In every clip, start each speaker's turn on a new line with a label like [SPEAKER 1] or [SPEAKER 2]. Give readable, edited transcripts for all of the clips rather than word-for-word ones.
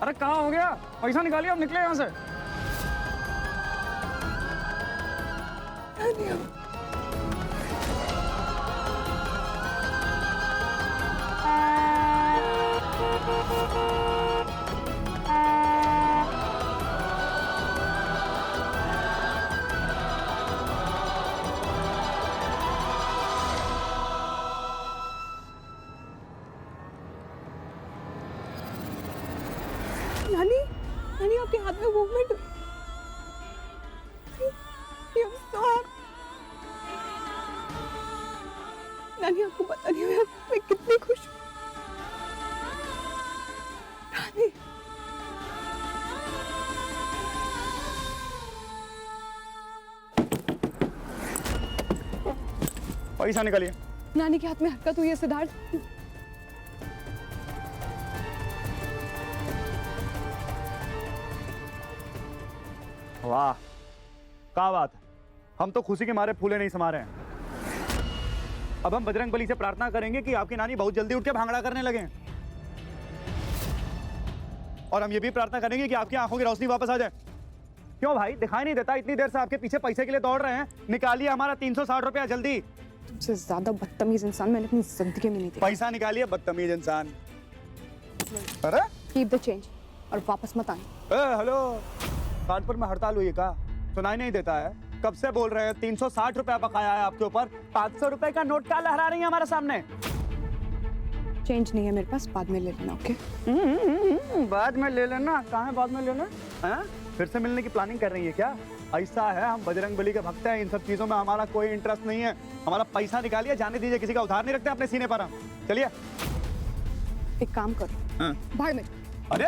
[SPEAKER 1] अरे कहाँ हो गया? पैसा निकालिए, अब निकले यहाँ से।
[SPEAKER 2] नानी, नानी आपके हाथ में मूवमेंट हुई। नानी आपको पता नहीं मैं कितनी खुश हूँ। नानी,
[SPEAKER 1] पैसा निकालिए।
[SPEAKER 2] नानी के हाथ में हरकत हुई है सिद्धार्थ।
[SPEAKER 1] वाह, क्या बात है। हम तो खुशी के मारे फूले नहीं समा रहे हैं। अब हम बजरंग बली से प्रार्थना करेंगे कि आपकी नानी बहुत जल्दी उठ के भांगड़ा करने लगे, और हम ये भी प्रार्थना करेंगे कि आपकी आंखों की रोशनी वापस आ जाए। क्यों भाई, दिखाई नहीं देता? इतनी देर से आपके पीछे पैसे के लिए दौड़ रहे हैं। निकालिए हमारा 360 रुपया जल्दी।
[SPEAKER 2] तुमसे ज्यादा बदतमीज इंसान मैंने अपनी जिंदगी में नहीं देखा।
[SPEAKER 1] पैसा निकालिए, बदतमीज इंसान। अरे
[SPEAKER 2] कीप द चेंज और वापस मत आना।
[SPEAKER 1] हेलो, कानपुर में हड़ताल हुई है का? सुनाई नहीं देता है? कब से बोल रहे हैं? 360 रुपया बकाया है आपके ऊपर। 500 रुपए का नोट क्या लहरा रही है हमारे सामने?
[SPEAKER 2] चेंज नहीं है मेरे पास, बाद में ले लेना। ओके?
[SPEAKER 1] बाद में ले लेना? कहाँ है बाद में लेना? हैं? फिर से मिलने की प्लानिंग कर रही है क्या? ऐसा है, हम बजरंग बली के भक्त हैं, इन सब चीजों में हमारा कोई इंटरेस्ट नहीं है। हमारा पैसा निकालिए, जाने दीजिए, किसी का उधार नहीं रखते अपने सीने पर हम। चलिए
[SPEAKER 2] एक काम करो, भाड़ में।
[SPEAKER 1] अरे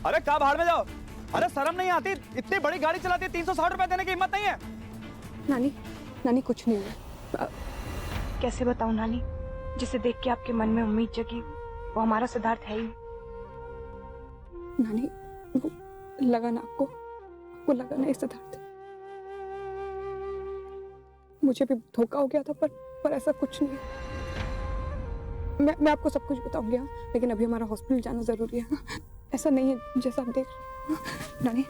[SPEAKER 1] अरे, क्या भाड़ में जाओ? अरे शर्म नहीं आती? इतनी बड़ी गाड़ी चलाती, 360 रुपए देने की हिम्मत नहीं है?
[SPEAKER 2] नानी, नानी कुछ नहीं हुआ।
[SPEAKER 3] कैसे बताऊं नानी, जिसे देख के आपके मन में उम्मीद जगी वो हमारा सिद्धार्थ है ही।
[SPEAKER 2] नानी, वो लगा ना आपको लगा ना ये सिद्धार्थ। मुझे भी धोखा हो गया था, पर ऐसा कुछ नहीं है। मैं आपको सब कुछ बताऊंगी, हाँ? लेकिन अभी हमारा हॉस्पिटल जाना जरूरी है। हाँ? ऐसा नहीं है जैसा आप देख रहे हैं। हाँ? नानी,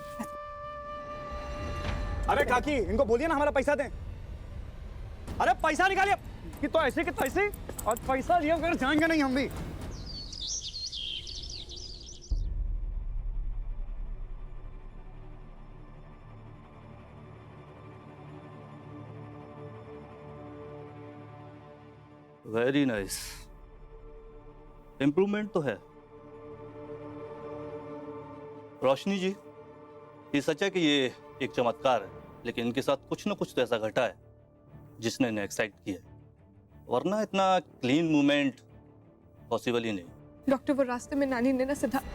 [SPEAKER 1] अरे काकी, इनको बोलिए ना हमारा पैसा दें। अरे पैसा निकालिए। कि तो ऐसे और पैसा लिया फिर जाएंगे नहीं हम भी।
[SPEAKER 4] वेरी नाइस, इम्प्रूवमेंट तो है। रोशनी जी, ये सच है कि ये एक चमत्कार है, लेकिन इनके साथ कुछ ना कुछ तो ऐसा घटा है जिसने इन्हें एक्साइट किया है, वरना इतना क्लीन मूवमेंट पॉसिबल ही नहीं।
[SPEAKER 2] डॉक्टर, वो रास्ते में नानी ने ना सिद्धार्थ,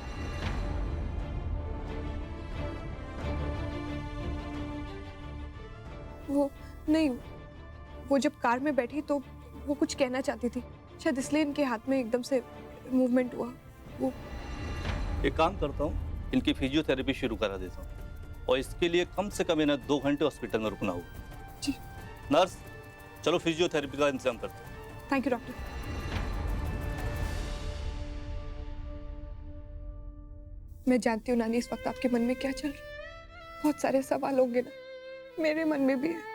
[SPEAKER 2] वो नहीं, वो जब कार में बैठी तो वो कुछ कहना चाहती थी, शायद इसलिए इनके हाथ में एकदम से मूवमेंट हुआ। वो
[SPEAKER 4] एक काम करता हूँ, इनकी फिजियोथेरेपी शुरू करा देता हूँ, और इसके लिए कम से कम इन्हें 2 घंटे हॉस्पिटल में रुकना होगा।
[SPEAKER 2] जी।
[SPEAKER 4] नर्स, चलो फिजियोथेरेपी का इंतजाम करते हैं।
[SPEAKER 2] Thank you doctor. मैं जानती हूँ नानी, इस वक्त आपके मन में क्या चल रहा है। बहुत सारे सवाल होंगे ना, मेरे मन में भी है।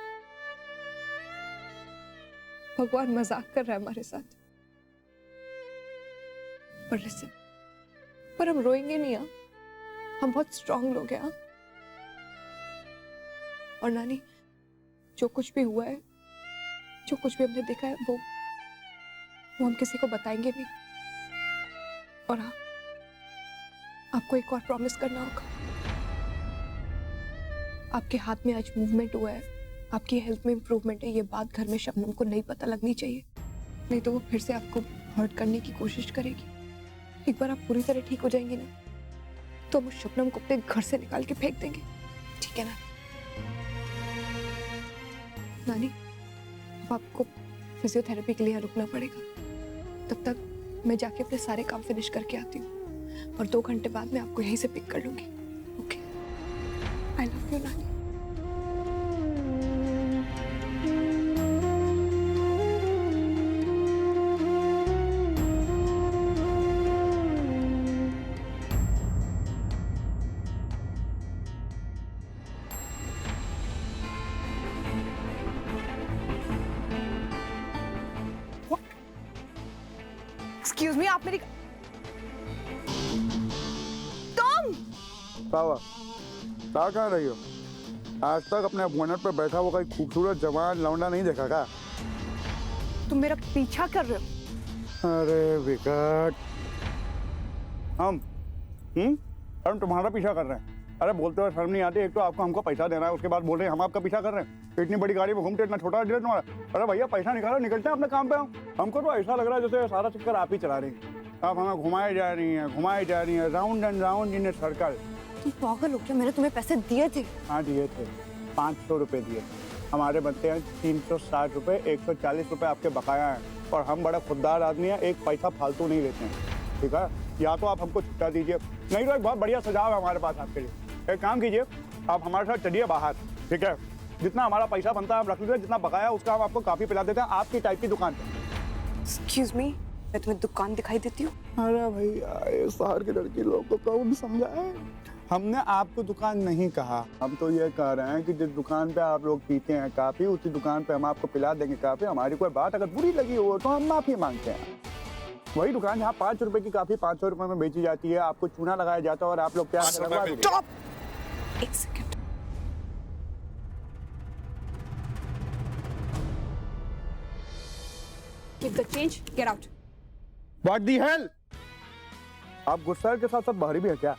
[SPEAKER 2] भगवान मजाक कर रहा है हमारे साथ। पर लिसन, पर हम रोएंगे नहीं। हाँ, हम बहुत स्ट्रांग लोग हैं। हाँ? और नानी, जो कुछ भी हुआ है, जो कुछ भी हमने देखा है, वो हम किसी को बताएंगे नहीं। और हाँ, आपको एक और प्रॉमिस करना होगा। आपके हाथ में आज मूवमेंट हुआ है, आपकी हेल्थ में इंप्रूवमेंट है, ये बात घर में शबनम को नहीं पता लगनी चाहिए, नहीं तो वो फिर से आपको हर्ट करने की कोशिश करेगी। एक बार आप पूरी तरह ठीक हो जाएंगे ना, तो हम उस शबनम को अपने घर से निकाल के फेंक देंगे। ठीक है ना नानी? अब आपको फिजियोथेरेपी के लिए रुकना पड़ेगा। तब तक मैं जाके अपने सारे काम फिनिश करके आती हूँ, और 2 घंटे बाद मैं आपको यहीं से पिक कर लूंगी। ओके? आई लव यू नानी। एक्सक्यूज मी, आप मेरी टॉम।
[SPEAKER 5] सावा कहाँ रही हो? आज तक अपने बोनट पे बैठा हुआ कोई खूबसूरत जवान लौंडा नहीं देखा क्या?
[SPEAKER 2] तुम मेरा पीछा कर रहे हो?
[SPEAKER 5] अरे विकट, हम तुम्हारा पीछा कर रहे हैं। अरे बोलते हुए शर्म नहीं आती? एक तो आपको हमको पैसा देना है, उसके बाद बोल रहे हैं हम आपका पीछा कर रहे हैं। इतनी बड़ी गाड़ी में घूमते, इतना छोटा दिल तुम्हारा। अरे भैया पैसा निकालो, निकलते हैं अपने काम पे। हमको तो ऐसा लग रहा है जैसे सारा चक्कर आप ही चला रही हैं। आप हमें घुमाए जा रही हैं round and round in a circle.
[SPEAKER 2] तुम पागल हो क्या? मैंने तुम्हें पैसे दिए थे।
[SPEAKER 5] हाँ दिए थे, 500 रुपये दिए। हमारे बनते हैं 360 रुपये, 140 रुपये आपके बकाया हैं। और हम बड़ा खुददार आदमी हैं, एक पैसा फालतू नहीं लेते हैं, ठीक है? या तो आप हमको छुट्टा दीजिए, नहीं तो एक बहुत बढ़िया सुझाव है हमारे पास आपके लिए। एक काम कीजिए, आप हमारे साथ चलिए बाहर, ठीक है? जितना हमारा पैसा बनता है हम रख लीजिए, जितना बकाया उसका हम आपको काफ़ी पिला देते हैं आपकी टाइप की दुकान पर।
[SPEAKER 2] एक्सक्यूज मी, मैं तुम्हें दुकान दिखाई देती हूँ?
[SPEAKER 5] अरे भैया, ये शहर की लड़की लोग को कौन समझाए? हमने आपको दुकान नहीं कहा, हम तो ये कह रहे हैं कि जिस दुकान पे आप लोग पीते हैं काफी, उसी दुकान पे हम आपको पिला देंगे काफी। हमारी कोई बात अगर बुरी लगी हो तो हम माफी मांगते हैं। वही दुकान जहाँ 5 रुपए की काफी 500 रुपए में बेची जाती है, आपको चूना लगाया जाता है और आप लोग प्यार से लगवा देंगे।
[SPEAKER 2] स्टॉप, एक second. Keep the change, get out.
[SPEAKER 5] What the hell? आप गुस्सा के साथ साथ बाहरी भी है क्या?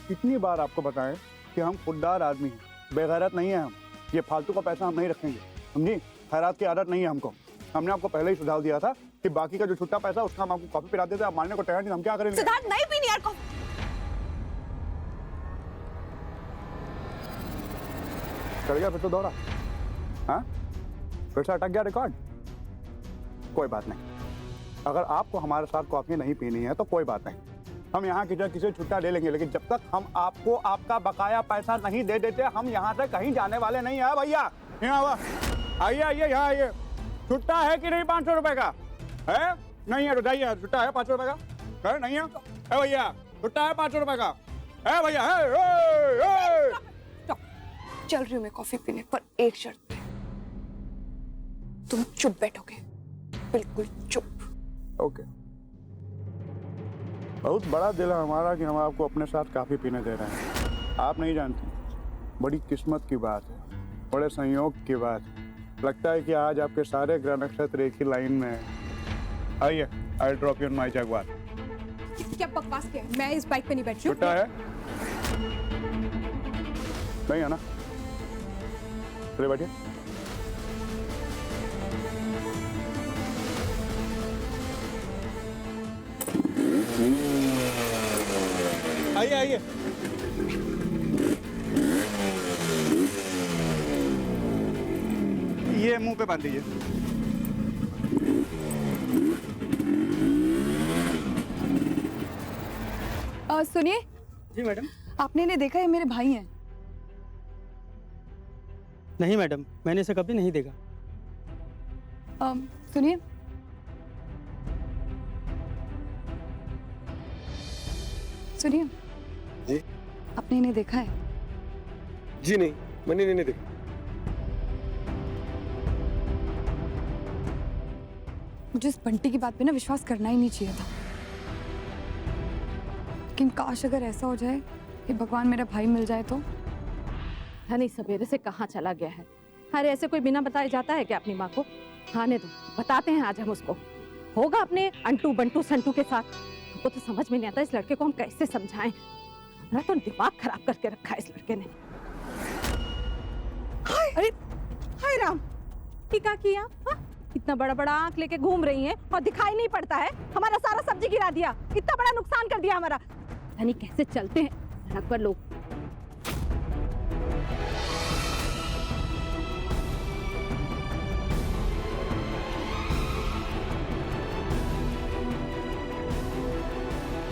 [SPEAKER 5] कितनी बार आपको बताएं कि हम खुददार आदमी हैं, बेगैरत नहीं है हम। ये फालतू का पैसा हम नहीं रखेंगे, समझी? खैरात की आदत नहीं है हमको। हमने आपको पहले ही सुझाव दिया था कि बाकी का जो छुट्टा पैसा उसका हम आपको कॉफी पिला देते हैं। आप मानने को तैयार नहीं, हम क्या करेंगे?
[SPEAKER 2] सिद्धार्थ, नहीं पीनी यार कॉफी।
[SPEAKER 5] चल गया फिर तो दौड़ा, हाँ? फिर से अटक गया रिकॉर्ड। कोई बात नहीं, अगर आपको हमारे साथ कॉफी नहीं पीनी है तो कोई बात नहीं, हम यहाँ किसी छुट्टा ले लेंगे। लेकिन जब तक हम आपको आपका बकाया पैसा नहीं दे देते, हम यहाँ से कहीं जाने वाले नहीं है। भैया यहाँ आइए, आइए यहाँ आइए। छुट्टा है कि नहीं 500 रुपए का? है नहीं है तो जाइए। छुट्टा है 500 रुपए का? है नहीं है? भैया छुट्टा है 500 रुपए का? है भैया? है।
[SPEAKER 2] चल रही हूँ मैं कॉफी पीने, पर एक शर्त पे। तुम चुप बैठोगे, बिल्कुल चुप।
[SPEAKER 5] ओके। बहुत बड़ा दिल है हमारा कि हम आपको अपने साथ काफी पीने दे रहे हैं। आप नहीं जानती, बड़ी किस्मत की बात है, बड़े संयोग की बात है। लगता है कि आज आपके सारे ग्रह नक्षत्र एक ही लाइन में है। आइए, I drop you on my Jaguar.
[SPEAKER 2] क्या बकवास किया है? मैं इस बाइक पे नहीं बैठ रही हूँ।
[SPEAKER 5] छुट्टा है? नहीं है ना? चलिए बैठिए। आइए आइए।
[SPEAKER 1] ये मुंह पे बांध दीजिए।
[SPEAKER 2] सुनिए
[SPEAKER 6] जी मैडम।
[SPEAKER 2] आपने इन्हें देखा? है मेरे भाई हैं।
[SPEAKER 6] नहीं मैडम, मैंने इसे कभी नहीं देखा।
[SPEAKER 2] सुनिए, सुनिए
[SPEAKER 7] जी?
[SPEAKER 2] आपने इन्हें देखा है?
[SPEAKER 7] जी नहीं, मैंने नहीं देखा।
[SPEAKER 2] मुझे इस बंटी की बात पे ना विश्वास करना ही नहीं चाहिए था, लेकिन काश अगर ऐसा हो जाए कि भगवान मेरा भाई मिल जाए तो।
[SPEAKER 8] धनी सवेरे से कहाँ चला गया है? अरे ऐसे कोई बिना बताए जाता है क्या अपनी माँ को? आने दो, बताते हैं आज हम उसको। होगा अपने अंटू बंटू संटू के साथ। हमको तो समझ में नहीं आता इस लड़के को हम कैसे समझाएं। हमारा तो दिमाग खराब करके रखा है इस लड़के ने। अरे हाय राम, ये क्या किया? हाँ? इतना बड़ा बड़ा आंख लेके घूम रही हैं और दिखाई नहीं पड़ता है? हमारा सारा सब्जी गिरा दिया, इतना बड़ा नुकसान कर दिया हमारा। धनी कैसे चलते हैं सड़क पर लोग।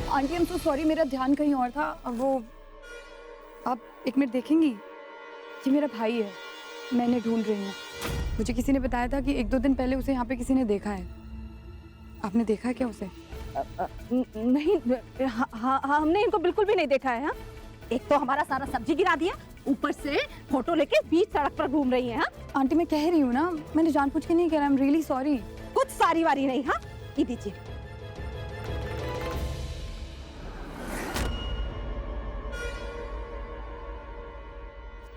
[SPEAKER 2] Aunty, I am so sorry, मेरा ध्यान कहीं और था। वो आप एक मिनट देखेंगी? ये मेरा भाई है, मैं इन्हें ढूंढ रही हूँ। मुझे किसी ने बताया था कि 1-2 दिन पहले उसे यहाँ पे किसी ने देखा है। आपने देखा है क्या उसे?
[SPEAKER 8] नहीं, हाँ, हमने इनको बिल्कुल भी नहीं देखा है। हाँ? एक तो हमारा सारा सब्जी गिरा दिया, ऊपर से फोटो लेके बीच सड़क पर घूम रही है। हाँ?
[SPEAKER 2] आंटी मैं कह रही हूँ ना, मैंने जानबूझ के नहीं कह रहा। I am really sorry.
[SPEAKER 8] कुछ सारी वारी नहीं। हाँ? ये दीजिए।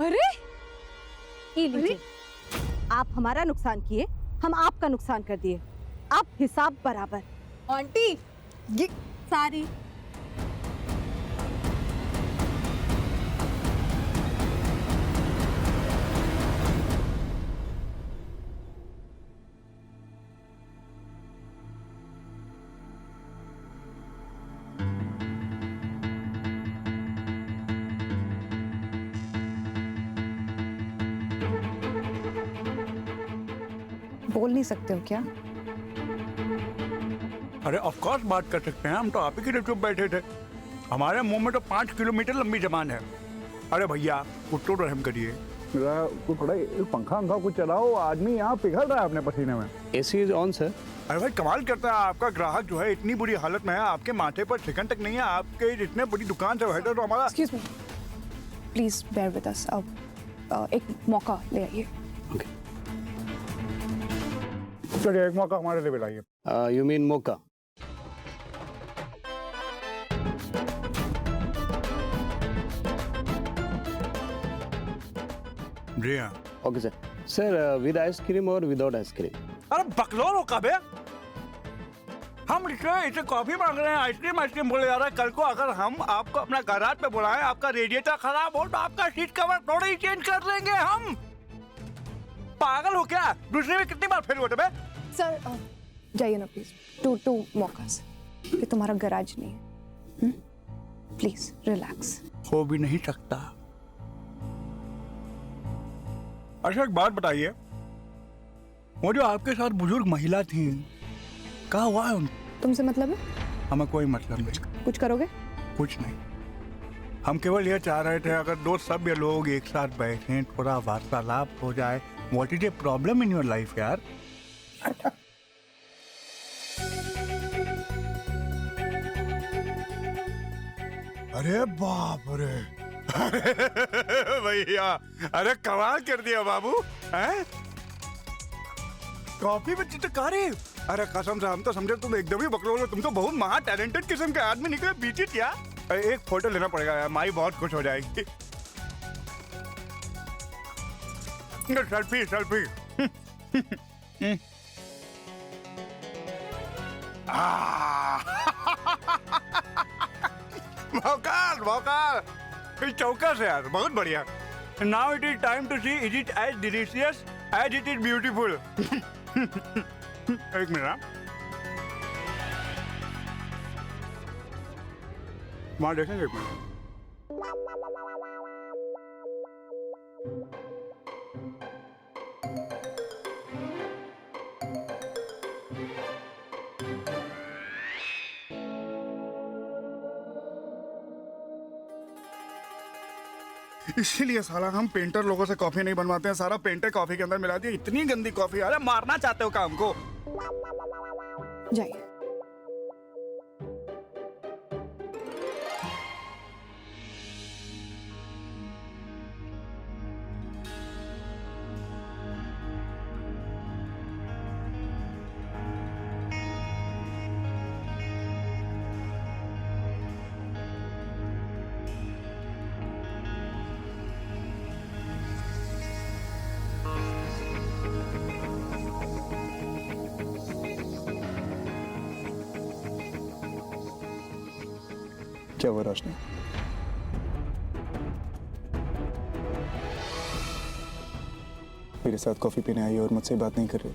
[SPEAKER 2] अरे
[SPEAKER 8] ये लीजिए। आप हमारा नुकसान किए, हम आपका नुकसान कर दिए। अब हिसाब बराबर।
[SPEAKER 2] आंटी, ये
[SPEAKER 8] सारी
[SPEAKER 2] बोल नहीं सकते हो क्या?
[SPEAKER 5] अरे ऑफ कोर्स बात कर सकते हैं, हम तो आप ही के लिए चुप बैठे थे। हमारे मुंह में तो 5 किलोमीटर लंबी जबान है। अरे भैया कुछ तो रहम करिए, थोड़ा पंखा अंखा कुछ चलाओ, आदमी यहाँ पिघल रहा है अपने पसीने में।
[SPEAKER 6] AC is on sir।
[SPEAKER 5] अरे भाई कमाल करता है, आपका ग्राहक जो है इतनी बुरी हालत में है, आपके माथे पर सेकंड तक नहीं है, आपके इतने बड़ी दुकान से बैठे तो हमारा।
[SPEAKER 2] Excuse me, please bear with us. अब एक मौका ले आइए।
[SPEAKER 5] चलिए एक मौका हमारे लिए लाइए।
[SPEAKER 6] You mean mocha?
[SPEAKER 5] जी हाँ।
[SPEAKER 6] Okay sir। Sir, with ice cream or without ice cream?
[SPEAKER 5] अरे बकलोल हो कब है? हम इसे कॉफी मांग रहे हैं, आइसक्रीम बोले जा रहा है। कल को अगर हम आपको अपना गैराज पे बुलाएं, आपका रेडिएटर खराब हो तो आपका सीट कवर थोड़ा ही चेंज कर लेंगे हम। पागल हो क्या? दूसरे में कितनी बार फेल हुए थे बे?
[SPEAKER 2] सर जाइए ना प्लीज। टू मौकास, ये तुम्हारा गैराज नहीं है। Please relax.
[SPEAKER 5] हो भी नहीं सकता। अच्छा एक बात बताइए, वो जो आपके साथ बुजुर्ग महिला थी, कहाँ हुआ है उनको?
[SPEAKER 2] तुमसे मतलब है?
[SPEAKER 5] हमें कोई मतलब नहीं।
[SPEAKER 2] कुछ करोगे?
[SPEAKER 5] कुछ नहीं, हम केवल ये चाह रहे थे अगर दो सभ्य लोग एक साथ बैठें, थोड़ा वार्तालाप हो जाए। What is a problem in your life यार? अरे बाप रे भैया, अरे कमाल कर दिया बाबू। हैं? कॉफी में चित्रकारी? अरे कसम से हम तो समझे तुम एकदम ही बकलोल हो। तुम तो बहुत महा टैलेंटेड किस्म के आदमी निकले। बीची क्या? एक फोटो लेना पड़ेगा यार, माई बहुत खुश हो जाएगी। सेल्फी। भौकाल चौकस है यार, बहुत बढ़िया। Now it is time to see is it as delicious as it is beautiful. एक मिनट, वहां देखेंगे एक मिनट। इसीलिए साला हम पेंटर लोगों से कॉफी नहीं बनवाते हैं। सारा पेंटर कॉफी के अंदर मिला दिया। इतनी गंदी कॉफी। अरे मारना चाहते हो काम को?
[SPEAKER 2] जाइए।
[SPEAKER 5] क्या हुआ रोशनी? मेरे साथ कॉफी पीने आई और मुझसे बात नहीं कर रही।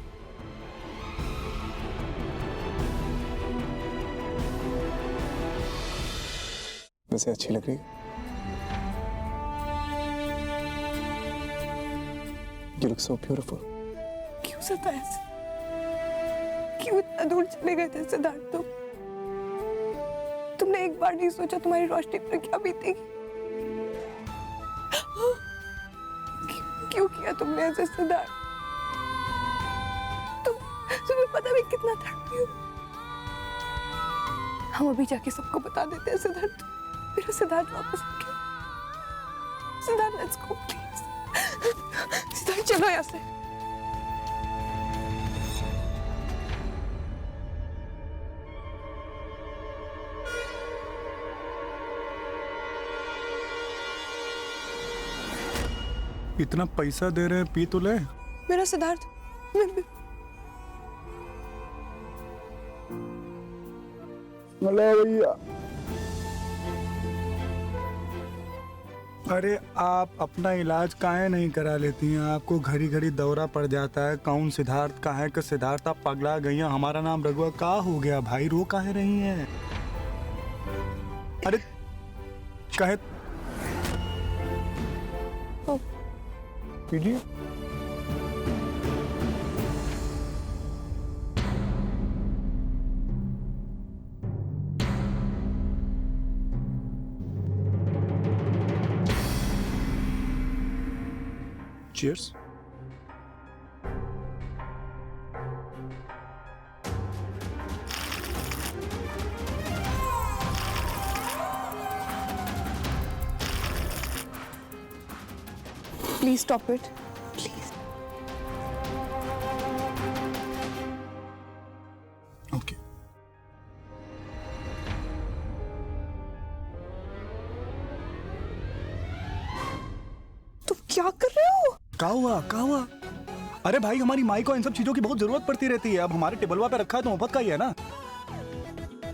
[SPEAKER 5] वैसे अच्छी लग रही है। You look so beautiful।
[SPEAKER 2] क्यों सताया? क्यों इतना दूर चले गए थे सिद्धार्थ तुम? तुमने एक बार नहीं सोचा तुम्हारी रोशनी पर क्या बीतेगी? क्यों किया तुमने ऐसे सिद्धार्थ? तुम्हें पता भी कितना तड़पी हूँ। हम अभी जाके सबको बता देते हैं सिद्धार्थ। मेरा सिद्धार्थ वापस आ गया। Siddharth let's go please. Siddharth चलो यहाँ से।
[SPEAKER 5] इतना पैसा दे रहे हैं, पी तो ले।
[SPEAKER 2] मेरा सिद्धार्थ
[SPEAKER 5] भैया, अरे आप अपना इलाज काहे नहीं करा लेती हैं? आपको घड़ी घड़ी दौरा पड़ जाता है। कौन सिद्धार्थ का है कि सिद्धार्थ आप पगला गई हैं? हमारा नाम रघुआ का हो गया भाई, रो काहे रही हैं? अरे कहे पीजिए। Cheers.
[SPEAKER 2] Please stop it. Please.
[SPEAKER 5] Okay.
[SPEAKER 2] तुम क्या कर रहे हो?
[SPEAKER 5] क्या हुआ? क्या हुआ? अरे भाई, हमारी माई को इन सब चीजों की बहुत जरूरत पड़ती रहती है। अब हमारे टेबलवा पे रखा है तो मुफ्त का ही है ना।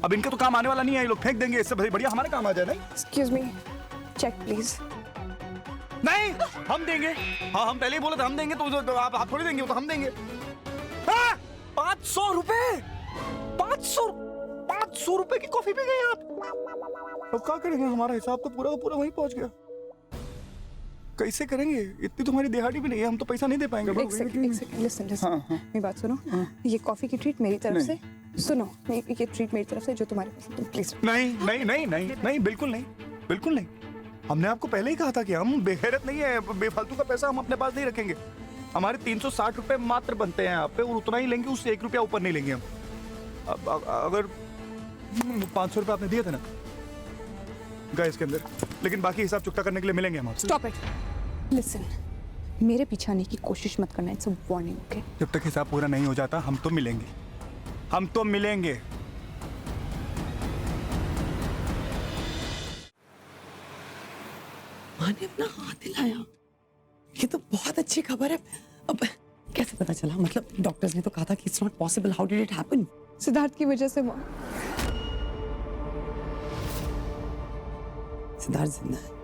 [SPEAKER 5] अब इनका तो काम आने वाला नहीं है, ये लोग फेंक देंगे। इससे बढ़िया हमारे काम आ जाए। नहीं
[SPEAKER 2] Excuse me. Check please.
[SPEAKER 5] नहीं, हम देंगे। हाँ, हम पहले ही बोले थे हम देंगे, तो आप थोड़ी देंगे, वो तो हम देंगे। 500 रुपए, 500 रुपए की कॉफी पी गए आप। अब क्या करेंगे? हमारा हिसाब तो पूरा वहीं पहुंच गया। कैसे करेंगे? इतनी तो हमारी दिहाड़ी भी नहीं है, हम तो पैसा नहीं दे पाएंगे।
[SPEAKER 2] एक सेकंड लिसन।
[SPEAKER 5] हाँ।
[SPEAKER 2] मेरी बात सुनो। ये कॉफी की ट्रीट मेरी तरफ से। सुनो, ये ट्रीट मेरी तरफ से जो तुम्हारे पास है, तुम प्लीज।
[SPEAKER 5] नहीं, बिल्कुल नहीं। हमने आपको पहले ही कहा था कि हम बेगैरत नहीं है। बेफालतू का पैसा हम अपने पास नहीं रखेंगे। हमारे 360 रुपए मात्र बनते हैं यहाँ पे, और उतना ही लेंगे, उससे 1 रुपया ऊपर नहीं लेंगे हम। अब अगर 500 रुपए आपने दिए थे ना गैस के अंदर, लेकिन बाकी हिसाब चुकता करने के लिए मिलेंगे हम आपसे।
[SPEAKER 2] Stop it. लिसन, मेरे पीछे आने की कोशिश मत करना। It's a warning, okay?
[SPEAKER 5] जब तक हिसाब पूरा नहीं हो जाता हम तो मिलेंगे।
[SPEAKER 9] माँ ने अपना हाथ हिलाया, ये तो बहुत अच्छी खबर है। अब कैसे पता चला? मतलब डॉक्टर्स ने तो कहा था कि it's not possible. How did it happen?
[SPEAKER 2] Siddharth की वजह से। माँ,
[SPEAKER 9] सिद्धार्थ जिंदा है?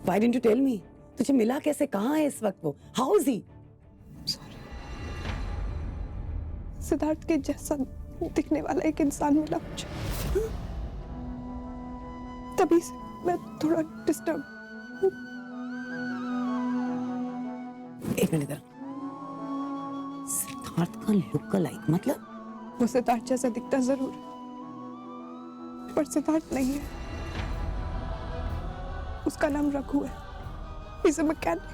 [SPEAKER 9] Why didn't you tell me? तुझे मिला कैसे? कहाँ है इस वक्त वो? How is he?
[SPEAKER 2] Sorry. Siddharth के जैसा दिखने वाला एक इंसान मिला मुझे, तभी से मैं थोड़ा डिस्टर्ब।
[SPEAKER 9] एक मिनट इधर। सिद्धार्थ का लुक लाइक मतलब?
[SPEAKER 2] वो सिद्धार्थ जैसा दिखता जरूर, पर सिद्धार्थ नहीं है। उसका नाम रघु है। He's a mechanic.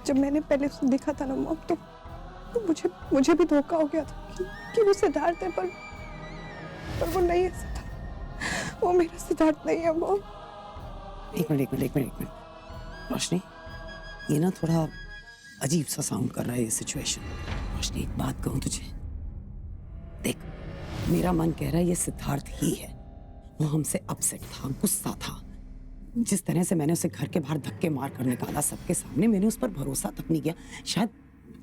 [SPEAKER 2] जब मैंने पहले उसे देखा था ना मॉम, तो मुझे भी धोखा हो गया था कि वो सिद्धार्थ है, पर वो नहीं है सिद्धार्थ। वो मेरा सिद्धार्थ नहीं है मॉम।
[SPEAKER 9] एक मिनट। रोशनी, ये ना थोड़ा अजीब सा साउंड कर रहा है ये सिचुएशन। रोशनी, एक बात कहूं तुझे, देख, मेरा मन कह रहा है ये सिद्धार्थ ही है। वो हमसे अपसेट था, गुस्सा था। जिस तरह से मैंने उसे घर के बाहर धक्के मार कर निकाला सबके सामने, मैंने उस पर भरोसा तक नहीं किया। शायद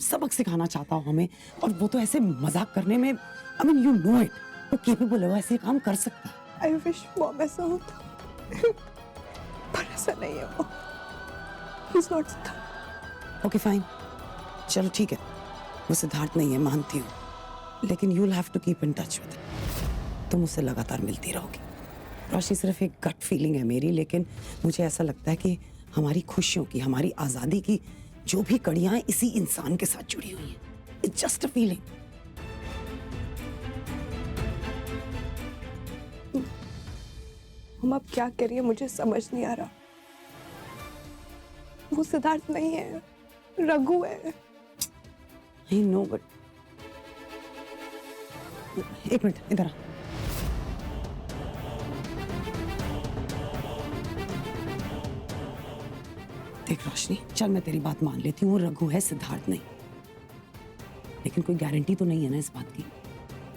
[SPEAKER 9] सबक सिखाना चाहता हो हमें, और वो तो ऐसे मजाक करने में, I mean you know it, वो केपेबल है, वो ऐसे काम कर सकता है।
[SPEAKER 2] आई विश मॉम ऐसा होता, पर ऐसा नहीं है mom. He's not Siddharth.
[SPEAKER 9] Okay fine, चलो ठीक है, वो सिद्धार्थ नहीं है, मानती हूँ, लेकिन you will have to keep in touch with. तुम उससे लगातार मिलती रहोगी। रोशनी, सिर्फ एक गट फीलिंग है मेरी, लेकिन मुझे ऐसा लगता है कि हमारी खुशियों की, हमारी आज़ादी की जो भी कड़ियां हैं, इसी इंसान के साथ जुड़ी हुई हैं। It's just a feeling.
[SPEAKER 2] हम अब क्या करिए, मुझे समझ नहीं आ रहा। वो सिद्धार्थ नहीं है, रघु है।
[SPEAKER 9] आई नो, बट एक मिनट इधर आ। देख रोशनी, चल मैं तेरी बात मान लेती हूँ, वो रघु है, सिद्धार्थ नहीं, लेकिन कोई गारंटी तो नहीं है ना इस बात की।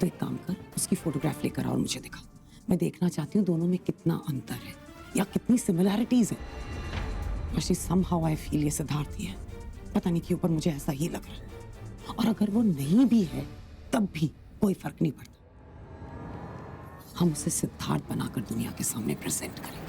[SPEAKER 9] तो एक काम कर, उसकी फोटोग्राफ लेकर आओ और मुझे दिखा। मैं देखना चाहती हूँ दोनों में कितना अंतर है या कितनी सिमिलैरिटीज है। रोशनी somehow I feel ये सिद्धार्थ ही है। पता नहीं क्यों पर मुझे ऐसा ही लग रहा है। और अगर वो नहीं भी है तब भी कोई फर्क नहीं पड़ता। हम उसे सिद्धार्थ बनाकर दुनिया के सामने प्रेजेंट करेंगे।